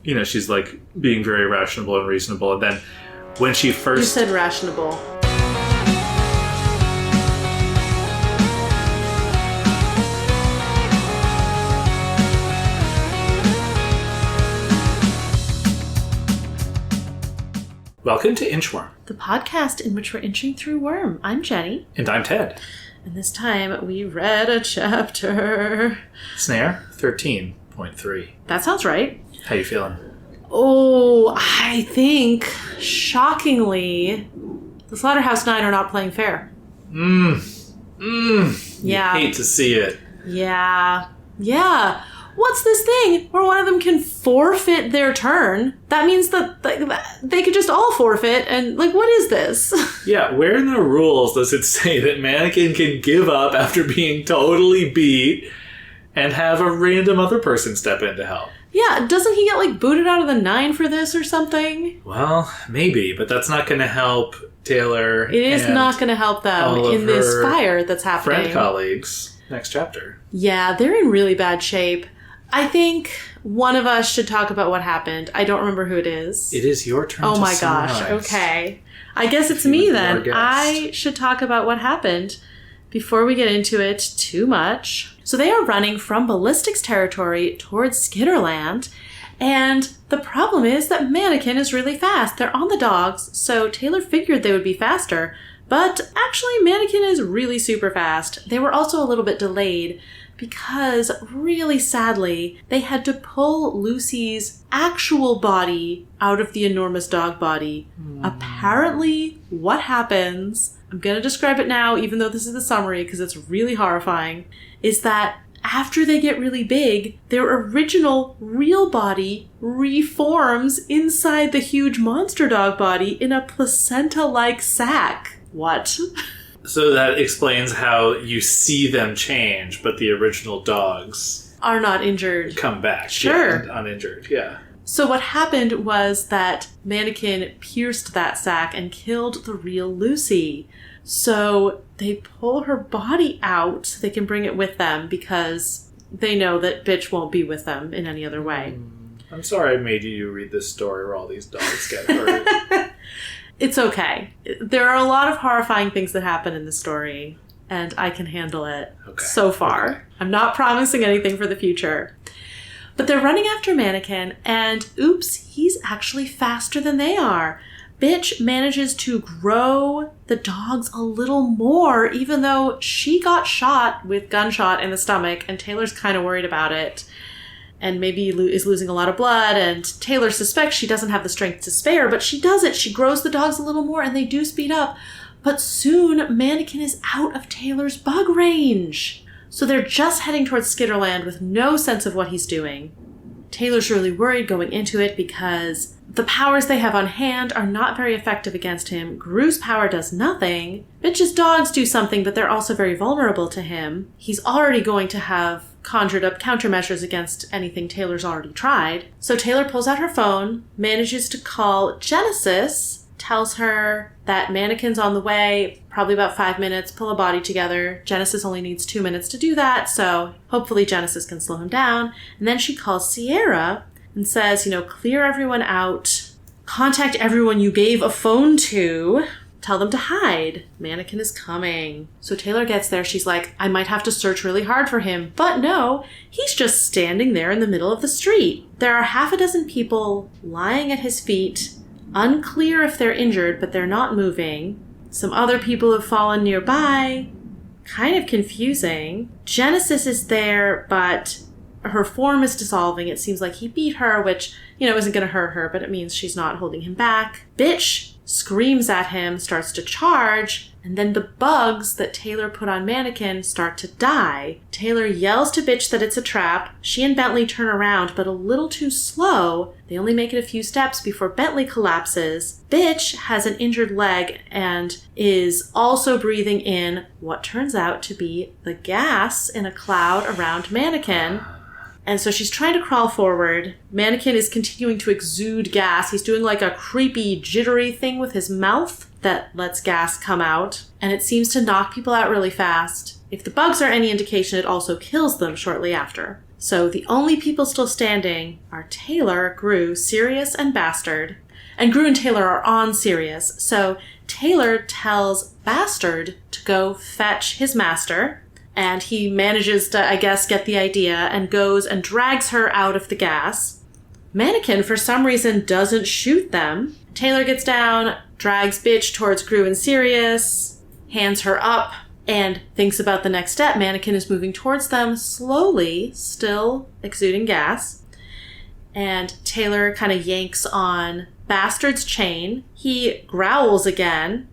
she's like being very rational and reasonable. And then when she first... You said rationable. Welcome to Inchworm, the podcast in which we're inching through Worm. I'm Jenny. And I'm Ted. And this time we read a chapter. Snare 13.3. That sounds right. How you feeling? Oh, I think, shockingly, the Slaughterhouse 9 are not playing fair. Yeah. You hate to see it. Yeah. What's this thing where one of them can forfeit their turn? That means that they could just all forfeit, and, what is this? Yeah, where in the rules does it say that Mannequin can give up after being totally beat and have a random other person step in to help? Yeah, doesn't he get, booted out of the 9 for this or something? Well, maybe, but that's not going to help Taylor. It is not going to help them in this fire that's happening. Friend colleagues, next chapter. Yeah, they're in really bad shape. I think one of us should talk about what happened. I don't remember who it is. It is your turn to summarize. Gosh, okay. I guess it's me then. I should talk about what happened before we get into it too much. So they are running from Ballistics territory towards Skitterland, and the problem is that Mannequin is really fast. They're on the dogs, so Taylor figured they would be faster, but actually Mannequin is really super fast. They were also a little bit delayed because, really sadly, they had to pull Lucy's actual body out of the enormous dog body. Apparently, what happens, I'm going to describe it now, even though this is the summary because it's really horrifying, is that after they get really big, their original real body reforms inside the huge monster dog body in a placenta-like sac. What? So that explains how you see them change, but the original dogs are not injured. Come back. Sure. Yeah, uninjured, yeah. So what happened was that Mannequin pierced that sac and killed the real Lucy. So they pull her body out so they can bring it with them because they know that bitch won't be with them in any other way. I'm sorry I made you read this story where all these dogs get hurt. It's okay. There are a lot of horrifying things that happen in the story, and I can handle it so far. Okay. I'm not promising anything for the future. But they're running after Mannequin, and oops, he's actually faster than they are. Bitch manages to grow the dogs a little more, even though she got shot with gunshot in the stomach, and Taylor's kind of worried about it. And maybe is losing a lot of blood, and Taylor suspects she doesn't have the strength to spare, but she does it. She grows the dogs a little more, and they do speed up. But soon, Mannequin is out of Taylor's bug range. So they're just heading towards Skitterland with no sense of what he's doing. Taylor's really worried going into it because the powers they have on hand are not very effective against him. Gru's power does nothing. Bitch's dogs do something, but they're also very vulnerable to him. He's already going to have conjured up countermeasures against anything Taylor's already tried. So Taylor pulls out her phone, manages to call Genesis, tells her that Mannequin's on the way, probably about 5 minutes, pull a body together. Genesis only needs 2 minutes to do that, so hopefully Genesis can slow him down. And then she calls Sierra and says, clear everyone out, contact everyone you gave a phone to, tell them to hide. Mannequin is coming. So Taylor gets there. She's like, I might have to search really hard for him. But no, he's just standing there in the middle of the street. There are 6 people lying at his feet. Unclear if they're injured, but they're not moving. Some other people have fallen nearby. Kind of confusing. Genesis is there, but her form is dissolving. It seems like he beat her, which, isn't going to hurt her, but it means she's not holding him back. Bitch screams at him, starts to charge, and then the bugs that Taylor put on Mannequin start to die. Taylor yells to Bitch that it's a trap. She and Bentley turn around, but a little too slow. They only make it a few steps before Bentley collapses. Bitch has an injured leg and is also breathing in what turns out to be the gas in a cloud around Mannequin. And so she's trying to crawl forward. Mannequin is continuing to exude gas. He's doing like a creepy, jittery thing with his mouth that lets gas come out. And it seems to knock people out really fast. If the bugs are any indication, it also kills them shortly after. So the only people still standing are Taylor, Gru, Sirius, and Bastard. And Gru and Taylor are on Sirius. So Taylor tells Bastard to go fetch his master. And he manages to, I guess, get the idea and goes and drags her out of the gas. Mannequin, for some reason, doesn't shoot them. Taylor gets down, drags Bitch towards Gru and Sirius, hands her up, and thinks about the next step. Mannequin is moving towards them slowly, still exuding gas. And Taylor kind of yanks on Bastard's chain. He growls again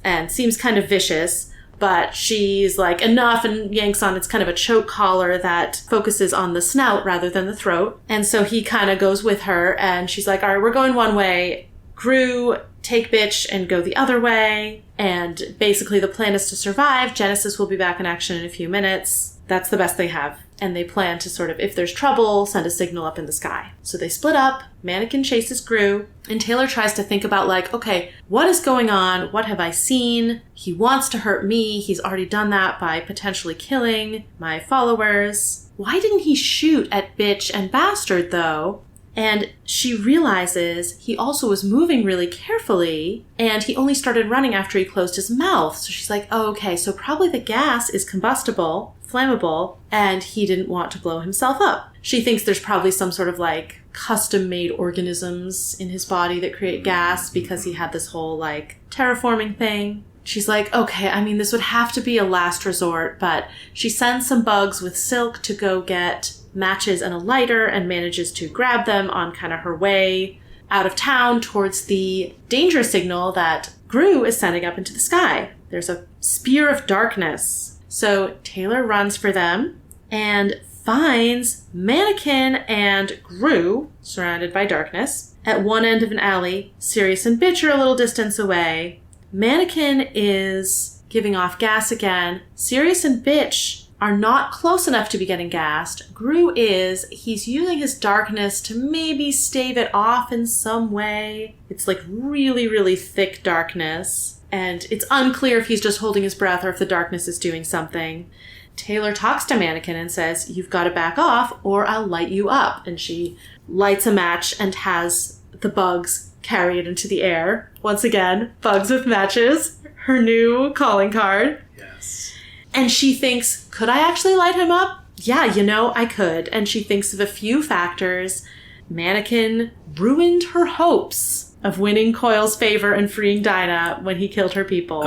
and seems kind of vicious. But she's like, enough, and yanks on. It's kind of a choke collar that focuses on the snout rather than the throat. And so he kind of goes with her, and she's like, all right, we're going one way. Gru, take Bitch and go the other way. And basically the plan is to survive. Genesis will be back in action in a few minutes. That's the best they have. And they plan to sort of, if there's trouble, send a signal up in the sky. So they split up. Mannequin chases Gru. And Taylor tries to think about like, okay, what is going on? What have I seen? He wants to hurt me. He's already done that by potentially killing my followers. Why didn't he shoot at Bitch and Bastard, though? And she realizes he also was moving really carefully, and he only started running after he closed his mouth. So she's like, oh, okay, so probably the gas is combustible, flammable, and he didn't want to blow himself up. She thinks there's probably some sort of like custom-made organisms in his body that create gas because he had this whole like terraforming thing. She's like, okay, I mean, this would have to be a last resort, but she sends some bugs with Silk to go get matches and a lighter and manages to grab them on kind of her way out of town towards the danger signal that Gru is sending up into the sky. There's a spear of darkness. So Taylor runs for them and finds Mannequin and Gru surrounded by darkness at one end of an alley. Sirius and Bitch are a little distance away. Mannequin is giving off gas again. Sirius and Bitch are not close enough to be getting gassed. Gru is. He's using his darkness to maybe stave it off in some way. It's like really, really thick darkness. And it's unclear if he's just holding his breath or if the darkness is doing something. Taylor talks to Mannequin and says, you've got to back off or I'll light you up. And she lights a match and has the bugs carry it into the air. Once again, bugs with matches. Her new calling card. Yes. And she thinks, could I actually light him up? Yeah, you know, I could. And she thinks of a few factors. Mannequin ruined her hopes of winning Coil's favor and freeing Dinah when he killed her people.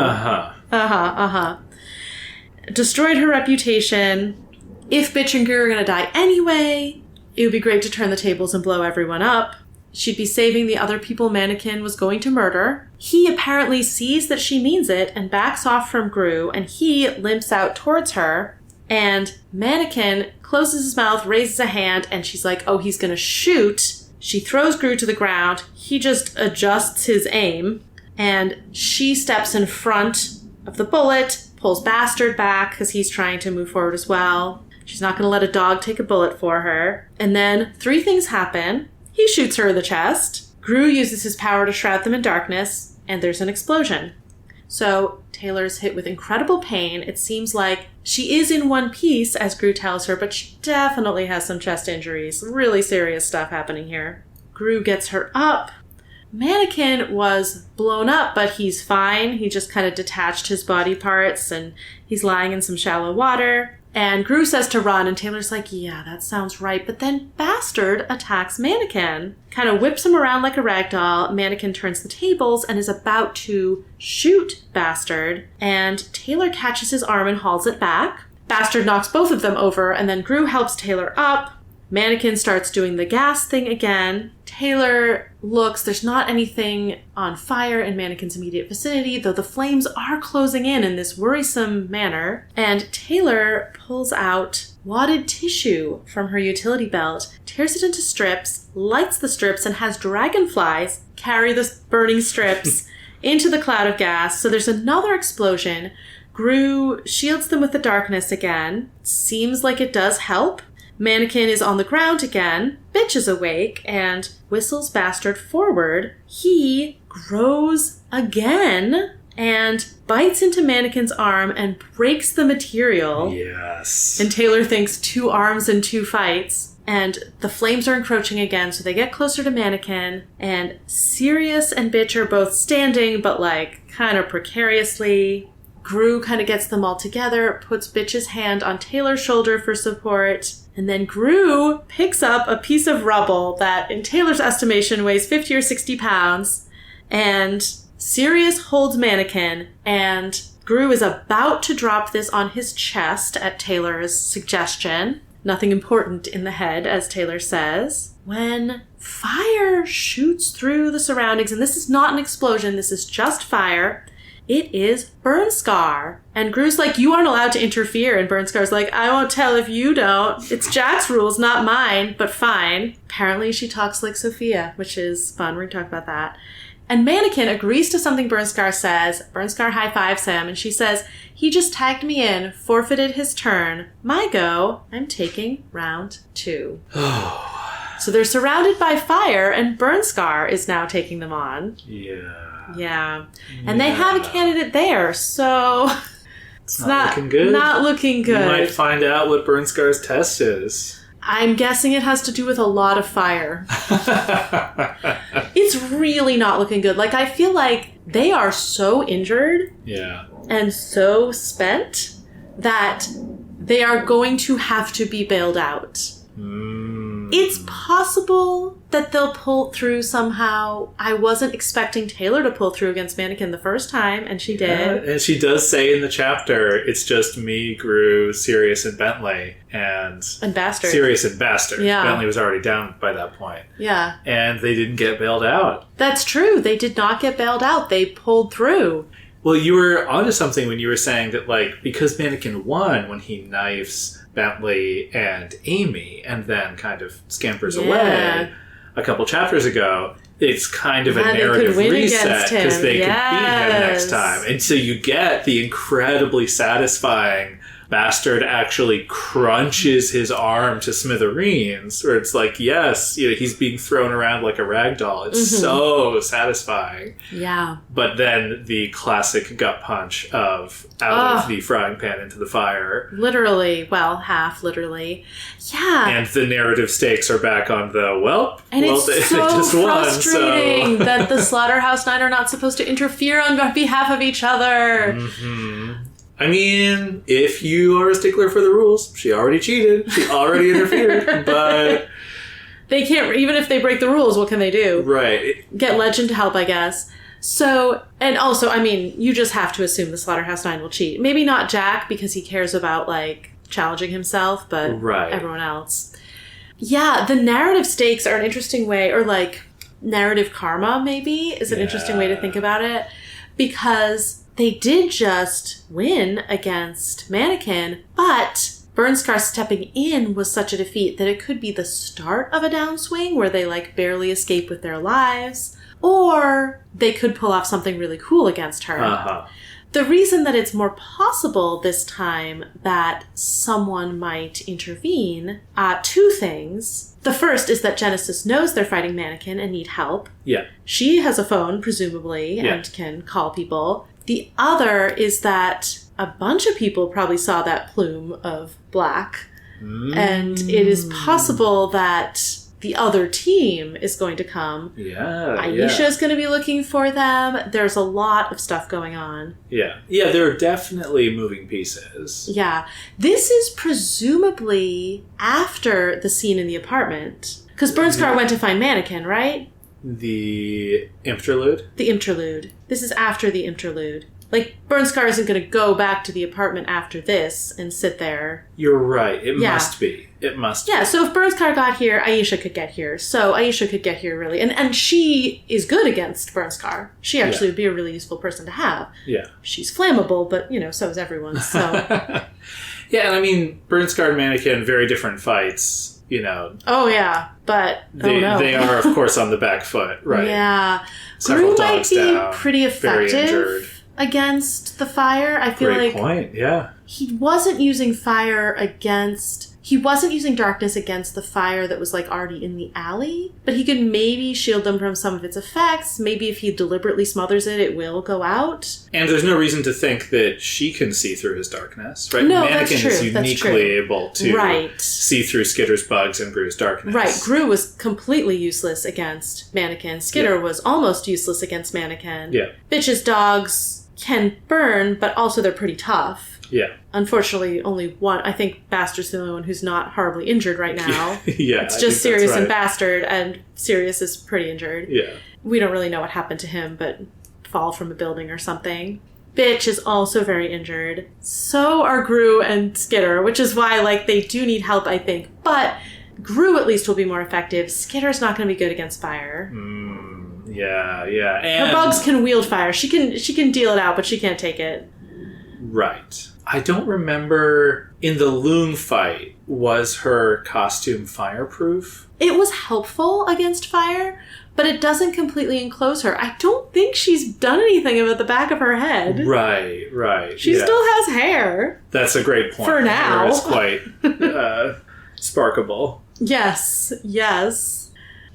Destroyed her reputation. If Bitch and Gru are going to die anyway, it would be great to turn the tables and blow everyone up. She'd be saving the other people Mannequin was going to murder. He apparently sees that she means it and backs off from Gru, and he limps out towards her. And Mannequin closes his mouth, raises a hand, and she's like, oh, he's going to shoot. She throws Gru to the ground. He just adjusts his aim, and she steps in front of the bullet, pulls Bastard back because he's trying to move forward as well. She's not going to let a dog take a bullet for her. And then 3 things happen. He shoots her in the chest. Gru uses his power to shroud them in darkness, and there's an explosion. So Taylor's hit with incredible pain. It seems like she is in one piece, as Gru tells her, but she definitely has some chest injuries. Really serious stuff happening here. Gru gets her up. Mannequin was blown up, but he's fine. He just kind of detached his body parts, and he's lying in some shallow water. And Gru says to run, and Taylor's like, yeah, that sounds right. But then Bastard attacks Mannequin, kind of whips him around like a rag doll. Mannequin turns the tables and is about to shoot Bastard, and Taylor catches his arm and hauls it back. Bastard knocks both of them over, and then Gru helps Taylor up. Mannequin starts doing the gas thing again. Taylor looks, there's not anything on fire in Mannequin's immediate vicinity, though the flames are closing in this worrisome manner. And Taylor pulls out wadded tissue from her utility belt, tears it into strips, lights the strips, and has dragonflies carry the burning strips into the cloud of gas. So there's another explosion. Gru shields them with the darkness again. Seems like it does help. Mannequin is on the ground again. Bitch is awake and whistles Bastard forward. He grows again and bites into Mannequin's arm and breaks the material. Yes. And Taylor thinks 2 arms and 2 fights. And the flames are encroaching again, so they get closer to Mannequin. And Sirius and Bitch are both standing, but like kind of precariously. Gru kind of gets them all together, puts Bitch's hand on Taylor's shoulder for support. And then Gru picks up a piece of rubble that, in Taylor's estimation, weighs 50 or 60 pounds. And Sirius holds Mannequin, and Gru is about to drop this on his chest at Taylor's suggestion. Nothing important in the head, as Taylor says. When fire shoots through the surroundings, and this is not an explosion, this is just fire. It is Burnscar. And Gru's like, you aren't allowed to interfere. And Burnscar's like, I won't tell if you don't. It's Jack's rules, not mine, but fine. Apparently she talks like Sophia, which is fun. We're going to talk about that. And Mannequin agrees to something Burnscar says. Burnscar high-fives him, and she says, he just tagged me in, forfeited his turn. My go. I'm taking round 2. So they're surrounded by fire, and Burnscar is now taking them on. Yeah. And they have a candidate there, so it's not looking good. Not looking good. You might find out what Burnscar's test is. I'm guessing it has to do with a lot of fire. It's really not looking good. Like, I feel like they are so injured and so spent that they are going to have to be bailed out. It's possible that they'll pull through somehow. I wasn't expecting Taylor to pull through against Mannequin the first time, and she did. And she does say in the chapter, it's just me, Gru, Sirius, and Bentley. And Bastard. Sirius and Bastard. Yeah. Bentley was already down by that point. Yeah. And they didn't get bailed out. That's true. They did not get bailed out. They pulled through. Well, you were onto something when you were saying that, like, because Mannequin won when he knifes Bentley and Amy and then kind of scampers away a couple chapters ago, it's kind of a narrative reset because they could beat him next time. And so you get the incredibly satisfying Bastard actually crunches his arm to smithereens, where it's like, yes, he's being thrown around like a rag doll. It's so satisfying. Yeah. But then the classic gut punch of out of the frying pan into the fire. Literally. Well, half literally. Yeah. And the narrative stakes are back on the, and it's they so just frustrating won, so. that the Slaughterhouse Nine are not supposed to interfere on behalf of each other. Mm-hmm. I mean, if you are a stickler for the rules, she already cheated. She already interfered, but... They can't, even if they break the rules, what can they do? Right. Get Legend to help, I guess. So, and also, I mean, you just have to assume the Slaughterhouse Nine will cheat. Maybe not Jack, because he cares about, like, challenging himself, but everyone else. Yeah, the narrative stakes are an interesting way, or, like, narrative karma, maybe, is an interesting way to think about it. Because they did just win against Mannequin, but Burnscar stepping in was such a defeat that it could be the start of a downswing where they, like, barely escape with their lives, or they could pull off something really cool against her. The reason that it's more possible this time that someone might intervene, 2 things. The first is that Genesis knows they're fighting Mannequin and need help. Yeah. She has a phone, presumably, and can call people. The other is that a bunch of people probably saw that plume of black, and it is possible that the other team is going to come. Aisha is going to be looking for them. There's a lot of stuff going on. Yeah, there are definitely moving pieces. Yeah. This is presumably after the scene in the apartment. Because Burnscar went to find Mannequin, right? The interlude? The interlude. This is after the interlude. Like, Burnscar isn't going to go back to the apartment after this and sit there. You're right. It must be. It must be. Yeah, so if Burnscar got here, Aisha could get here. So Aisha could get here, really. And she is good against Burnscar. She actually would be a really useful person to have. Yeah. She's flammable, but, so is everyone, so... Yeah, and I mean, Burnscar and Mannequin, very different fights. Oh, yeah, but, they are, of course, on the back foot, right? Yeah. Several Gru might be down, pretty effective against the fire. I feel Great point, yeah. he wasn't using darkness against the fire that was, like, already in the alley, but he could maybe shield them from some of its effects. Maybe if he deliberately smothers it, it will go out. And there's no reason to think that she can see through his darkness, right? No, Mannequin that's true. is uniquely able to see through Skitter's bugs and Gru's darkness. Right. Gru was completely useless against Mannequin. Skitter was almost useless against Mannequin. Yeah. Bitch's dogs can burn, but also they're pretty tough. Yeah. Unfortunately, only one. I think Bastard's the only one who's not horribly injured right now. Yeah. It's just Sirius and Bastard, and Sirius is pretty injured. Yeah. We don't really know what happened to him, but fall from a building or something. Bitch is also very injured. So are Gru and Skitter, which is why, like, they do need help, I think. But Gru at least will be more effective. Skitter's not going to be good against fire. Yeah. And her bugs can wield fire. She can deal it out, but she can't take it. Right. I don't remember in the loom fight, was her costume fireproof? It was helpful against fire, but it doesn't completely enclose her. I don't think she's done anything about the back of her head. Right. She still has hair. That's a great point. For now. It's quite sparkable. Yes.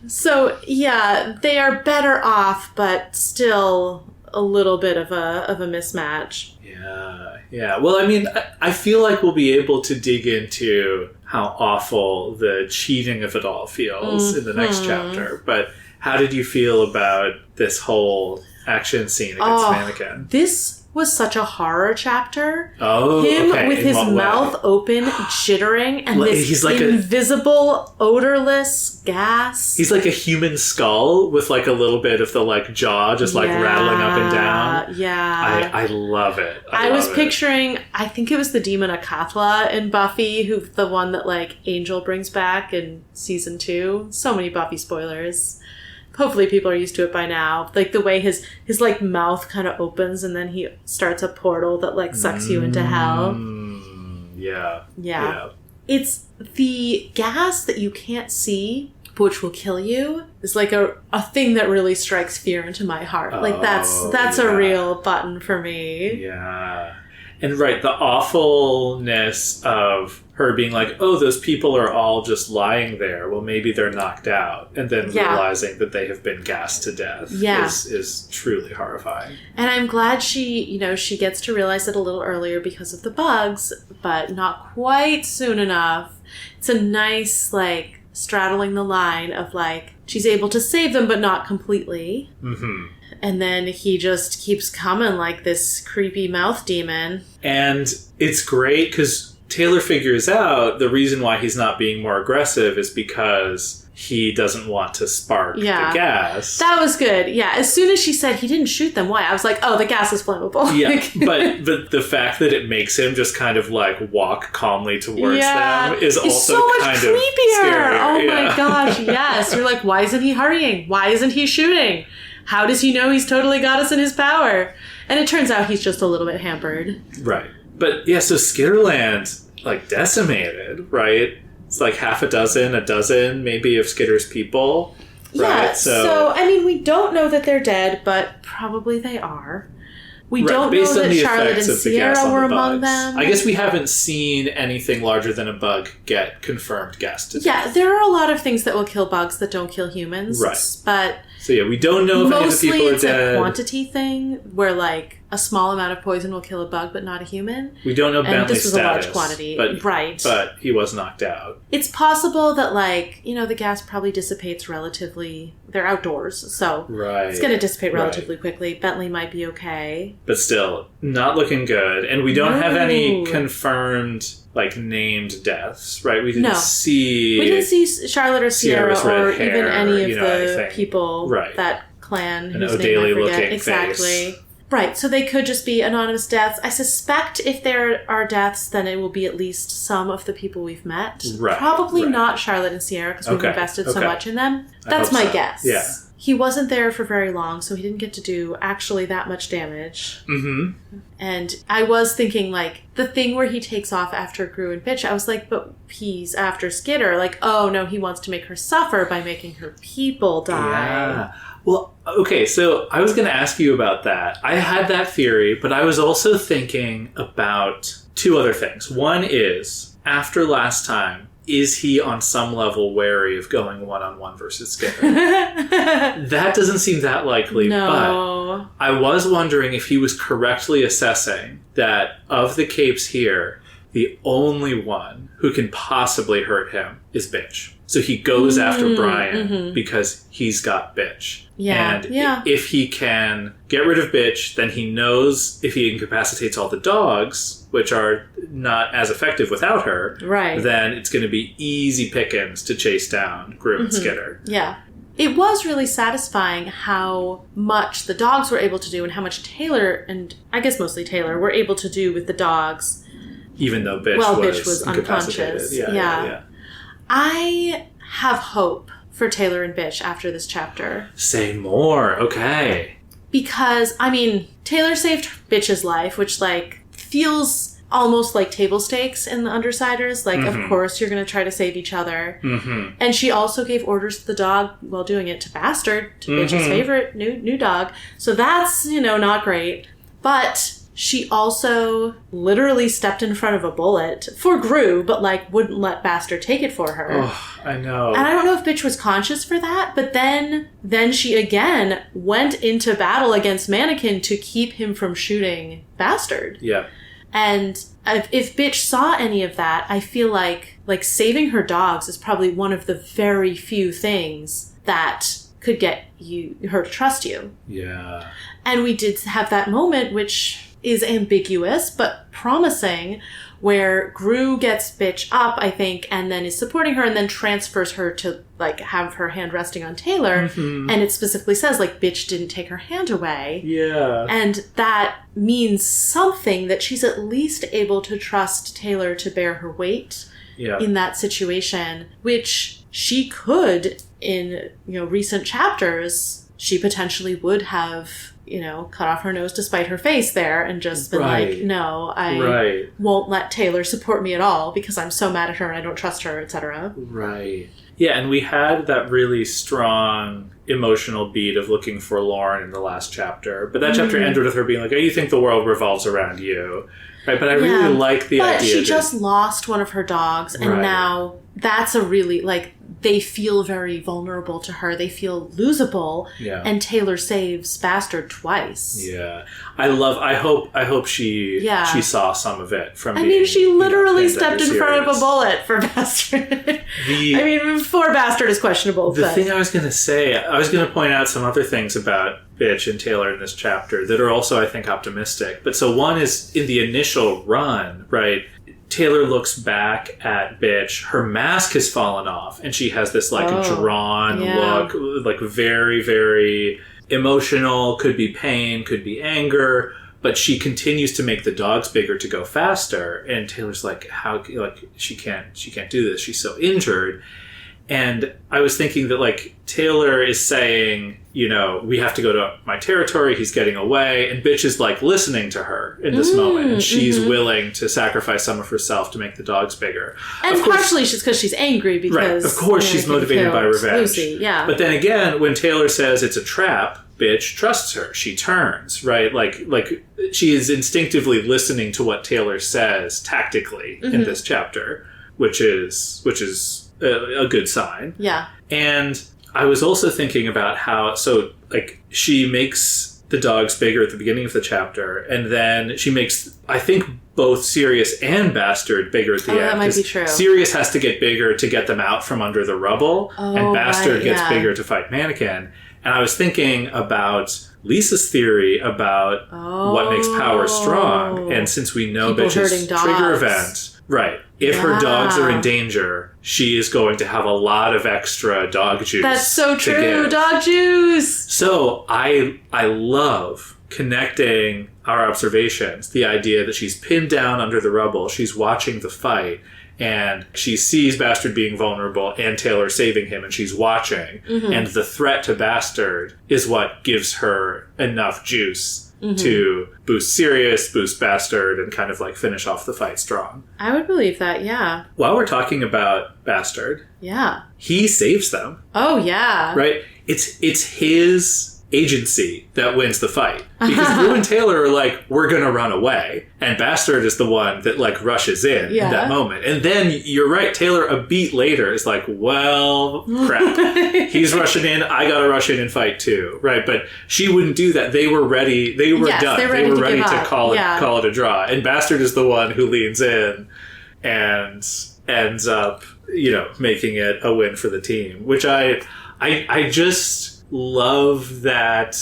So, yeah, they are better off, but still a little bit of a mismatch. Yeah. Well, I mean, I feel like we'll be able to dig into how awful the cheating of it all feels in the next chapter. But how did you feel about this whole action scene against Mannequin? This was such a horror chapter. Him with his mouth open, jittering, and he's like invisible, odorless gas. He's like a human skull with like a little bit of the like jaw just like rattling up and down. Yeah. I love it. I was picturing, I think it was the demon Akathla in Buffy, the one that like Angel brings back in season 2. So many Buffy spoilers. Hopefully people are used to it by now. Like the way his like mouth kind of opens and then he starts a portal that like sucks you into hell. Yeah. It's the gas that you can't see, which will kill you, is like a thing that really strikes fear into my heart. Like that's a real button for me. Yeah. And right, the awfulness of her being like, oh, those people are all just lying there. Well, maybe they're knocked out. And then realizing that they have been gassed to death is truly horrifying. And I'm glad she gets to realize it a little earlier because of the bugs, but not quite soon enough. It's a nice, like, straddling the line of, like, she's able to save them, but not completely. Mm-hmm. And then he just keeps coming like this creepy mouth demon. And it's great because Taylor figures out the reason why he's not being more aggressive is because he doesn't want to spark the gas. That was good. Yeah. As soon as she said he didn't shoot them, why? I was like, oh, the gas is flammable. Yeah. but the fact that it makes him just kind of like walk calmly towards them is also so much kind creepier. of scary. Oh my gosh. Yes. You're like, why isn't he hurrying? Why isn't he shooting? How does he know he's totally got us in his power? And it turns out he's just a little bit hampered. Right. But yeah, so Skitterland, like, decimated, right? It's like a dozen maybe of Skitter's people. Right? Yeah, so, I mean, we don't know that they're dead, but probably they are. We don't know that Charlotte and Sierra were among them. I guess we haven't seen anything larger than a bug get confirmed gas to death. Yeah, there are a lot of things that will kill bugs that don't kill humans. Right. But so yeah, we don't know if any of the people are dead. Mostly it's a quantity thing where like a small amount of poison will kill a bug but not a human. We don't know Bentley's this was status, a large quantity. But he was knocked out. It's possible that like, the gas probably dissipates relatively. They're outdoors, so it's going to dissipate relatively quickly. Bentley might be okay. But still, not looking good. And we don't have any confirmed, like, named deaths, right? We didn't see Charlotte or Sierra or even any of the anything. People, that clan. An O'Daly-looking exactly. face. Right, so they could just be anonymous deaths. I suspect if there are deaths, then it will be at least some of the people we've met. Right. Probably not Charlotte and Sierra because we've invested so much in them. That's my guess. Yeah. He wasn't there for very long, so he didn't get to do actually that much damage. Mm-hmm. And I was thinking, like, the thing where he takes off after Gru and Bitch, I was like, but he's after Skitter. Like, oh, no, he wants to make her suffer by making her people die. Yeah. Well, okay, so I was going to ask you about that. I had that theory, but I was also thinking about two other things. One is, after last time, is he on some level wary of going one-on-one versus Skitter? That doesn't seem that likely, but I was wondering if he was correctly assessing that of the capes here, the only one who can possibly hurt him is Bitch. So he goes after Brian because he's got Bitch. Yeah. And if he can get rid of Bitch, then he knows if he incapacitates all the dogs, which are not as effective without her, then it's going to be easy pickings to chase down Gru and Skitter. Yeah. It was really satisfying how much the dogs were able to do and how much Taylor, and I guess mostly Taylor, were able to do with the dogs. Even though Bitch was unconscious. Yeah. I have hope for Taylor and Bitch after this chapter. Say more. Okay. Because, I mean, Taylor saved Bitch's life, which, like, feels almost like table stakes in the Undersiders. Like, of course, you're going to try to save each other. And she also gave orders to the dog while doing it to Bastard, to Bitch's favorite new dog. So that's, not great. But she also literally stepped in front of a bullet for Gru, but, like, wouldn't let Bastard take it for her. Oh, I know. And I don't know if Bitch was conscious for that, but then she again went into battle against Mannequin to keep him from shooting Bastard. Yeah. And if Bitch saw any of that, I feel like saving her dogs is probably one of the very few things that could get her to trust you. Yeah. And we did have that moment, which is ambiguous but promising, where Gru gets Bitch up, I think, and then is supporting her and then transfers her to, like, have her hand resting on Taylor. And it specifically says, like, Bitch didn't take her hand away. Yeah. And that means something, that she's at least able to trust Taylor to bear her weight in that situation, which she could, in, recent chapters, she potentially would have, cut off her nose to spite her face there and just been like, no, I won't let Taylor support me at all because I'm so mad at her and I don't trust her, etc. Right. Yeah, and we had that really strong emotional beat of looking for Lauren in the last chapter. But that chapter ended with her being like, oh, you think the world revolves around you. Right, but I really like the idea. But she just lost one of her dogs, and now that's a really, like, they feel very vulnerable to her. They feel losable. Yeah. And Taylor saves Bastard twice. Yeah. I hope she saw some of it from she literally stepped in front of a bullet for Bastard. Before Bastard is questionable. The thing I was going to say, I was going to point out some other things about Bitch and Taylor in this chapter that are also, I think, optimistic. But so one is in the initial run, right? Taylor looks back at Bitch. Her mask has fallen off, and she has this drawn look, like very, very emotional. Could be pain, could be anger, but she continues to make the dogs bigger to go faster. And Taylor's like, how? Like she can't do this. She's so injured. And I was thinking that, like, Taylor is saying, we have to go to my territory. He's getting away. And Bitch is, like, listening to her in this moment. And she's willing to sacrifice some of herself to make the dogs bigger. And partially it's because she's angry because... Right. Of course she's motivated by revenge. Lucy, yeah. But then again, when Taylor says it's a trap, Bitch trusts her. She turns, right? Like she is instinctively listening to what Taylor says tactically in this chapter, which is a good sign. Yeah. And I was also thinking about how, she makes the dogs bigger at the beginning of the chapter, and then she makes, I think, both Sirius and Bastard bigger at the end. That might be true. Sirius has to get bigger to get them out from under the rubble, and Bastard gets bigger to fight Mannequin. And I was thinking about Lisa's theory about what makes power strong, and since we know Bitch's trigger event... Right. If her dogs are in danger, she is going to have a lot of extra dog juice. That's so true. Dog juice. So I love connecting our observations. The idea that she's pinned down under the rubble. She's watching the fight. And she sees Bastard being vulnerable and Taylor saving him, and she's watching. And the threat to Bastard is what gives her enough juice to boost Sirius, boost Bastard, and kind of like finish off the fight strong. I would believe that, yeah. While we're talking about Bastard, he saves them. Oh, yeah. Right? It's agency that wins the fight. Because Gru and Taylor are like, we're gonna run away. And Bastard is the one that, like, rushes in that moment. And then, you're right, Taylor, a beat later, is like, well, crap. He's rushing in, I gotta rush in and fight too. Right? But she wouldn't do that. They were ready. They were done. They were ready to call it a draw. And Bastard is the one who leans in and ends up, making it a win for the team. Which I just love that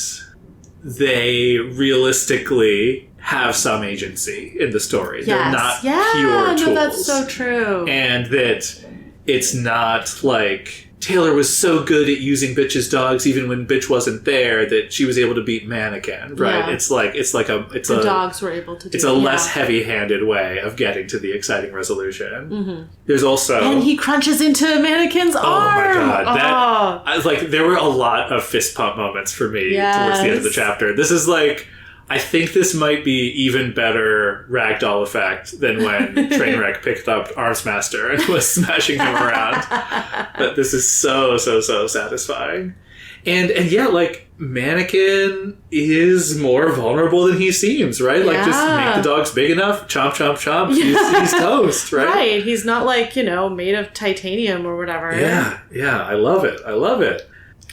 they realistically have some agency in the story. They're not pure tools. No, that's so true. And that it's not like Taylor was so good at using Bitch's dogs even when Bitch wasn't there that she was able to beat Mannequin, right? Yeah. The dogs were able to do it's a less heavy-handed way of getting to the exciting resolution. Mm-hmm. There's also... And he crunches into Mannequin's arm! Oh my god. There were a lot of fist pump moments for me towards the end of the chapter. This is like... I think this might be even better ragdoll effect than when Trainwreck picked up Armsmaster and was smashing him around. But this is so satisfying. And yeah, like, Mannequin is more vulnerable than he seems, right? Like, just make the dogs big enough, chomp, chomp, chomp, he's toast, right? Right, he's not, like, made of titanium or whatever. Yeah, I love it.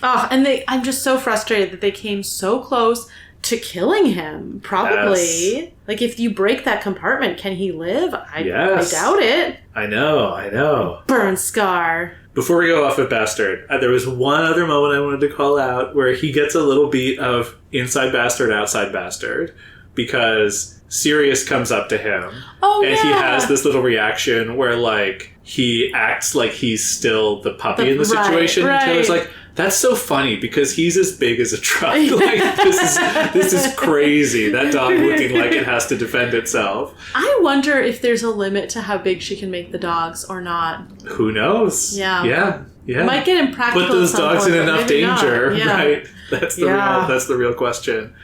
Oh, and I'm just so frustrated that they came so close to killing him, probably. Yes. Like, if you break that compartment, can he live? I doubt it. I know. Burnscar. Before we go off of Bastard, there was one other moment I wanted to call out where he gets a little beat of inside Bastard, outside Bastard, because Sirius comes up to him. Oh, and he has this little reaction where, like, he acts like he's still the puppy in the situation. Right. And Taylor's like, that's so funny because he's as big as a truck. Like, this is crazy. That dog looking like it has to defend itself. I wonder if there's a limit to how big she can make the dogs or not. Who knows? Yeah. Yeah. Might get impractical. Put those dogs in enough danger, right? That's the real question.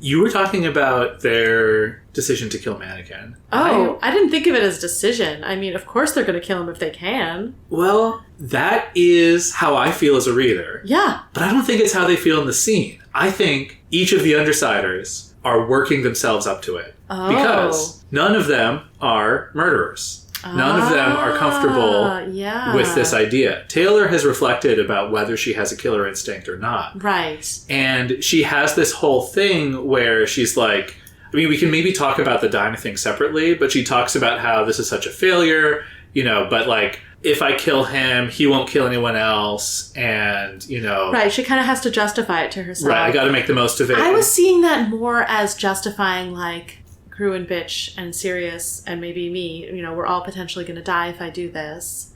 You were talking about their decision to kill Mannequin. Oh, I didn't think of it as decision. I mean, of course they're going to kill him if they can. Well, that is how I feel as a reader. Yeah. But I don't think it's how they feel in the scene. I think each of the Undersiders are working themselves up to it. Oh. Because none of them are murderers. None of them are comfortable with this idea. Taylor has reflected about whether she has a killer instinct or not. Right. And she has this whole thing where she's like, I mean, we can maybe talk about the Dinah thing separately, but she talks about how this is such a failure, but like, if I kill him, he won't kill anyone else, and, Right, she kind of has to justify it to herself. Right, I gotta make the most of it. I was seeing that more as justifying, like, Gru and Bitch and Sirius and maybe me, we're all potentially going to die if I do this.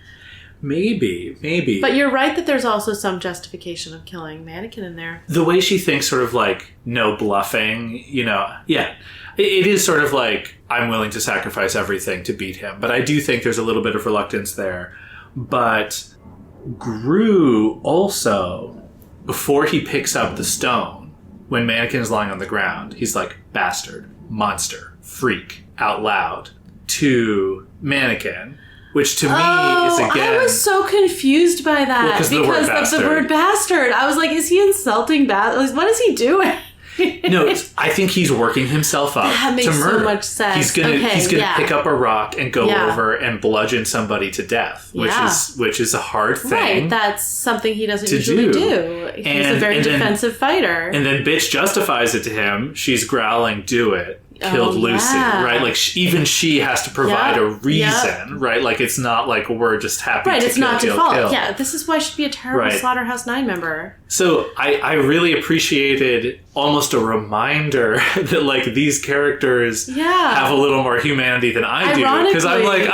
Maybe. But you're right that there's also some justification of killing Mannequin in there. The way she thinks sort of like, no bluffing, It is sort of like, I'm willing to sacrifice everything to beat him. But I do think there's a little bit of reluctance there. But Gru also, before he picks up the stone, when Mannequin is lying on the ground, he's like, bastard, monster, freak, out loud, to Mannequin. Which to me is, again... I was so confused by that because of the word bastard. I was like, is he insulting bastard? What is he doing? No, I think he's working himself up that makes to murder. So much sense. He's gonna pick up a rock and go over and bludgeon somebody to death, which is a hard thing. Right, that's something he doesn't usually do. He's a very defensive fighter. And then Bitch justifies it to him. She's growling, "Do it." Killed Lucy, right? Like, even she has to provide a reason, right? Like, it's not like we're just happy to it's kill, not kill, default. kill. Yeah, this is why she'd be a terrible Slaughterhouse 9 member. So I really appreciated almost a reminder that, like, these characters have a little more humanity than I do. Because I'm like,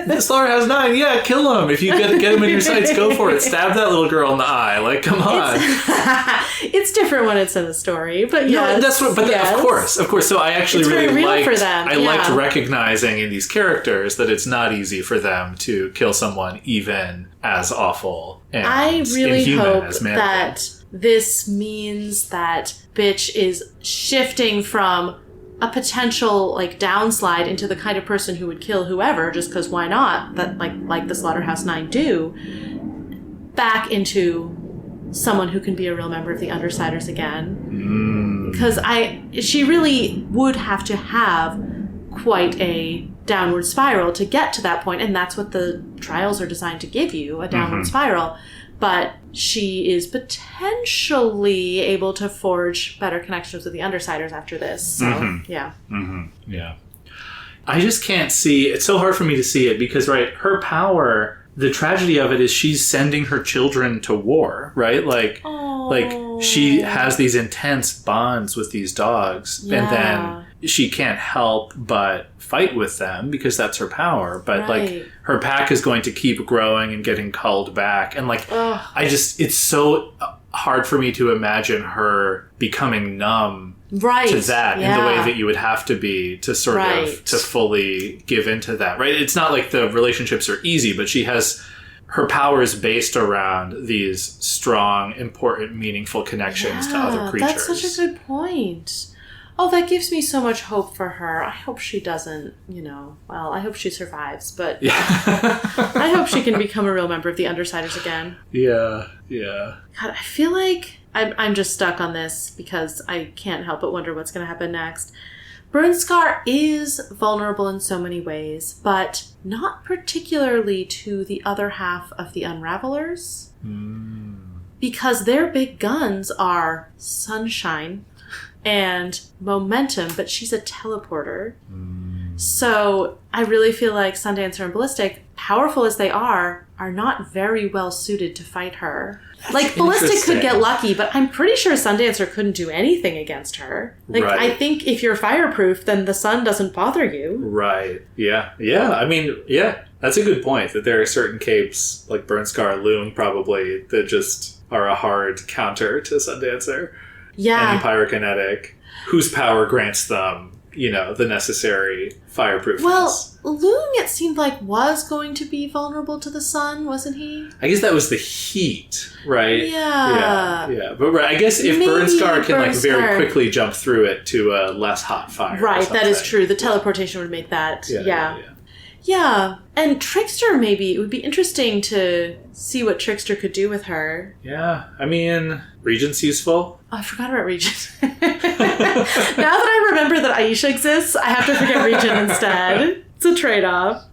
the Slaughterhouse 9, kill him. If you get him in your sights, go for it. Stab that little girl in the eye. Like, come on. It's different when it's in a story, but of course. So I actually it's really liked for them. liked recognizing in these characters that it's not easy for them to kill someone even as awful and I really hope as Mannequin. That this means that Bitch is shifting from a potential like downslide into the kind of person who would kill whoever just because why not? That like the Slaughterhouse 9 do, back into someone who can be a real member of the Undersiders again. Because she really would have to have quite a downward spiral to get to that point, and that's what the trials are designed to give you, a downward spiral. But she is potentially able to forge better connections with the Undersiders after this. So, yeah. Yeah. I just can't see... It's so hard for me to see it because, right, her power... The tragedy of it is she's sending her children to war, right? Like she has these intense bonds with these dogs, and then she can't help but fight with them because that's her power. But like her pack is going to keep growing and getting culled back, and like it's so hard for me to imagine her becoming numb to that in the way that you would have to be to sort of to fully give into that, right? It's not like the relationships are easy, but she has her power is based around these strong, important, meaningful connections to other creatures. That's such a good point. Oh, that gives me so much hope for her. I hope she doesn't, I hope she survives, but I hope she can become a real member of the Undersiders again. Yeah. God, I feel like I'm just stuck on this because I can't help but wonder what's going to happen next. Burnscar is vulnerable in so many ways, but not particularly to the other half of the Unravelers. Because their big guns are sunshine and momentum, but she's a teleporter. So I really feel like Sundancer and Ballistic, powerful as they are not very well suited to fight her. Like, Ballistic could get lucky, but I'm pretty sure Sundancer couldn't do anything against her. Like, I think if you're fireproof, then the sun doesn't bother you. Right. Yeah. I mean, that's a good point, that there are certain capes, like Burnscar, Loon, probably, that just are a hard counter to Sundancer. Yeah. Any pyrokinetic, whose power grants them, the necessary fireproofness. Well, Loon, it seemed like, was going to be vulnerable to the sun, wasn't he? I guess that was the heat, right? Yeah. But I guess if Burnscar can very quickly jump through it to a less hot fire. Right, that is true. The teleportation would make that. Yeah. And Trickster, maybe. It would be interesting to see what Trickster could do with her. Yeah. I mean, Regent's useful. Oh, I forgot about Regent. Now that I remember that Aisha exists, I have to forget Regent instead. It's a trade-off.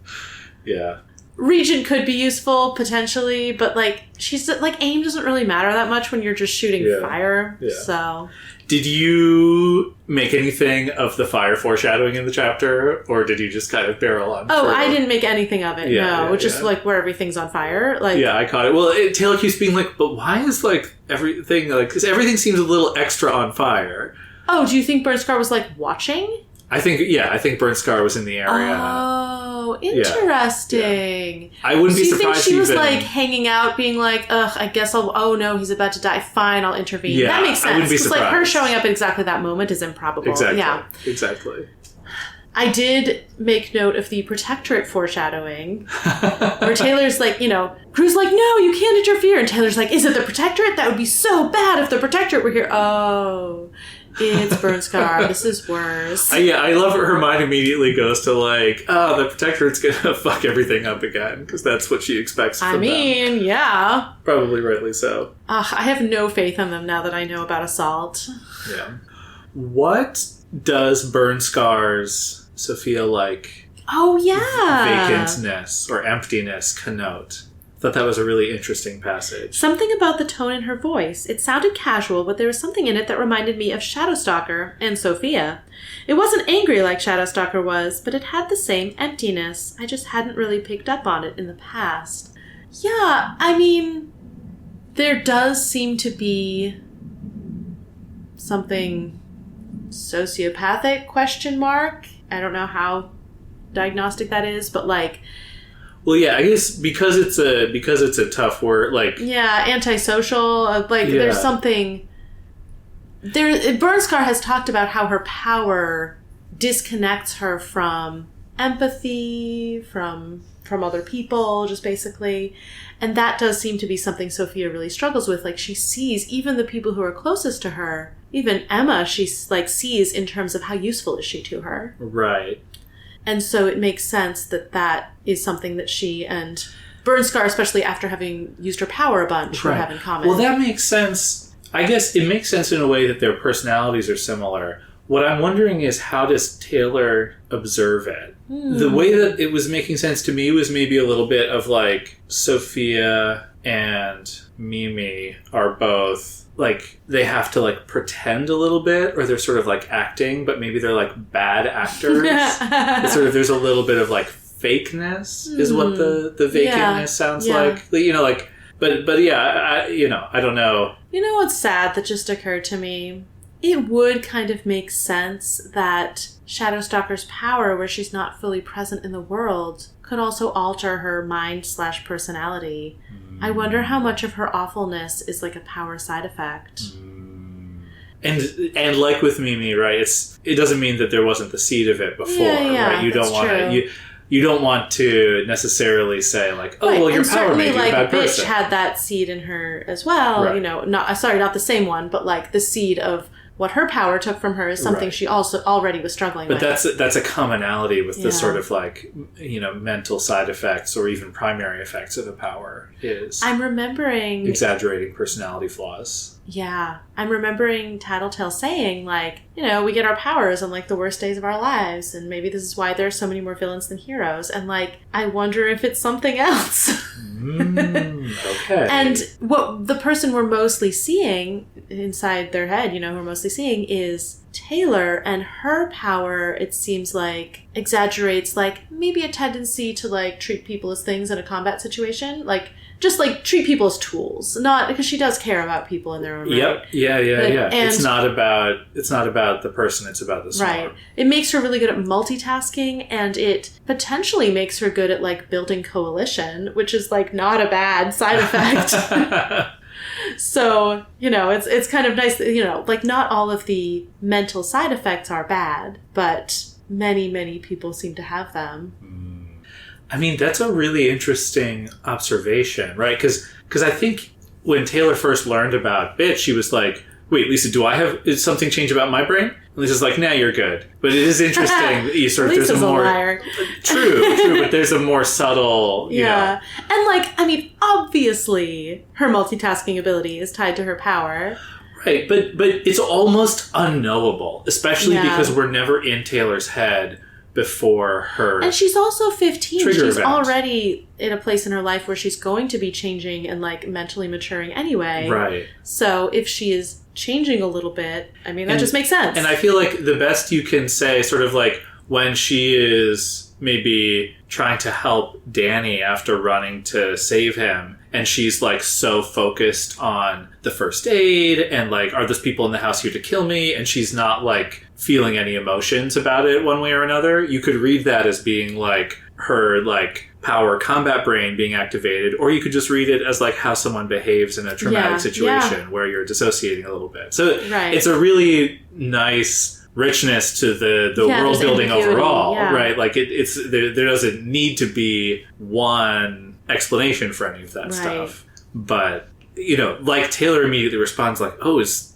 Yeah. Regent could be useful, potentially, but, she's, aim doesn't really matter that much when you're just shooting fire, so... Did you make anything of the fire foreshadowing in the chapter, or did you just kind of barrel on? Oh, I didn't make anything of it, no. Just, where everything's on fire. I caught it. Well, Taylor keeps being like, but why is, everything, because everything seems a little extra on fire. Oh, do you think Burnscar was, watching? I think Burnscar was in the area. Oh, interesting. Yeah. I wouldn't be surprised. So you think she was hanging out, being like, ugh, I guess oh no, he's about to die. Fine, I'll intervene. Yeah, that makes sense. I wouldn't be surprised. Because her showing up at exactly that moment is improbable. Exactly. Yeah. Exactly. I did make note of the Protectorate foreshadowing, where Taylor's Crew's like, no, you can't interfere. And Taylor's like, is it the Protectorate? That would be so bad if the Protectorate were here. Oh, it's Burnscar. This is worse. I love her mind immediately goes to the Protectorate's gonna fuck everything up again, because that's what she expects from them. Yeah. Probably rightly so. I have no faith in them now that I know about Assault. Yeah. What does Burnscar's Sophia vacantness or emptiness connote? I thought that was a really interesting passage. Something about the tone in her voice. It sounded casual, but there was something in it that reminded me of Shadowstalker and Sophia. It wasn't angry like Shadowstalker was, but it had the same emptiness. I just hadn't really picked up on it in the past. Yeah, I mean, there does seem to be something sociopathic, ? I don't know how diagnostic that is, but well, yeah, I guess because it's a tough word, antisocial. There's something there. Burnscar has talked about how her power disconnects her from empathy, from other people, just basically, and that does seem to be something Sophia really struggles with. She sees even the people who are closest to her, even Emma, she sees in terms of how useful is she to her, right? And so it makes sense that is something that she and Burnscar, especially after having used her power a bunch, would have in common. Well, that makes sense. I guess it makes sense in a way that their personalities are similar. What I'm wondering is, how does Taylor observe it? The way that it was making sense to me was maybe a little bit of like Sophia and Mimi are both like, they have to like pretend a little bit, or they're sort of like acting, but maybe they're like bad actors. It's sort of, there's a little bit of like fakeness is what the vacantness sounds like. You know, like, but yeah, I don't know. You know what's sad that just occurred to me? It would kind of make sense that Shadowstalker's power, where she's not fully present in the world, could also alter her mind/personality. I wonder how much of her awfulness is like a power side effect. And like with Mimi, right? It doesn't mean that there wasn't the seed of it before, right? You don't want to. You don't want to necessarily say like, oh, well, your power made you a bad person. Bitch had that seed in her as well. Right. You know, not the same one, but like the seed of what her power took from her is something she also already was struggling with. But that's a commonality with the sort of like, you know, mental side effects or even primary effects of the power is. I'm remembering exaggerating personality flaws. Yeah. I'm remembering Tattletale saying, like, you know, we get our powers on, like, the worst days of our lives, and maybe this is why there are so many more villains than heroes. And, like, I wonder if it's something else. Okay. And what the person we're mostly seeing inside their head, you know, who we're mostly seeing is Taylor, and her power, it seems like, exaggerates, like, maybe a tendency to, like, treat people as things in a combat situation. Like, just like treat people as tools, not because she does care about people in their own right. Yep. Yeah. And it's not about the person. It's about the swarm. Right. It makes her really good at multitasking, and it potentially makes her good at like building coalition, which is like not a bad side effect. So, you know, it's kind of nice that, you know, like not all of the mental side effects are bad, but many people seem to have them. I mean, that's a really interesting observation, right? Because I think when Taylor first learned about Bitch, she was like, wait, Lisa, did something change about my brain? And Lisa's like, nah, you're good. But it is interesting that you sort of, Lisa's there's a more... liar. True, but there's a more subtle, you know. And like, I mean, obviously her multitasking ability is tied to her power. Right, but it's almost unknowable, especially because we're never in Taylor's head before her. And she's also 15. She's event. Already in a place in her life where she's going to be changing and like mentally maturing anyway. Right. So if she is changing a little bit, I mean, that just makes sense. And I feel like the best you can say, sort of like when she is maybe trying to help Danny after running to save him, and she's like so focused on the first aid and like, are those people in the house here to kill me? And she's not like feeling any emotions about it one way or another. You could read that as being like her like power combat brain being activated, or you could just read it as like how someone behaves in a traumatic situation where you're dissociating a little bit. So it's a really nice richness to the world building overall, right? Like it's there doesn't need to be one explanation for any of that stuff. But, you know, like Taylor immediately responds like, oh, is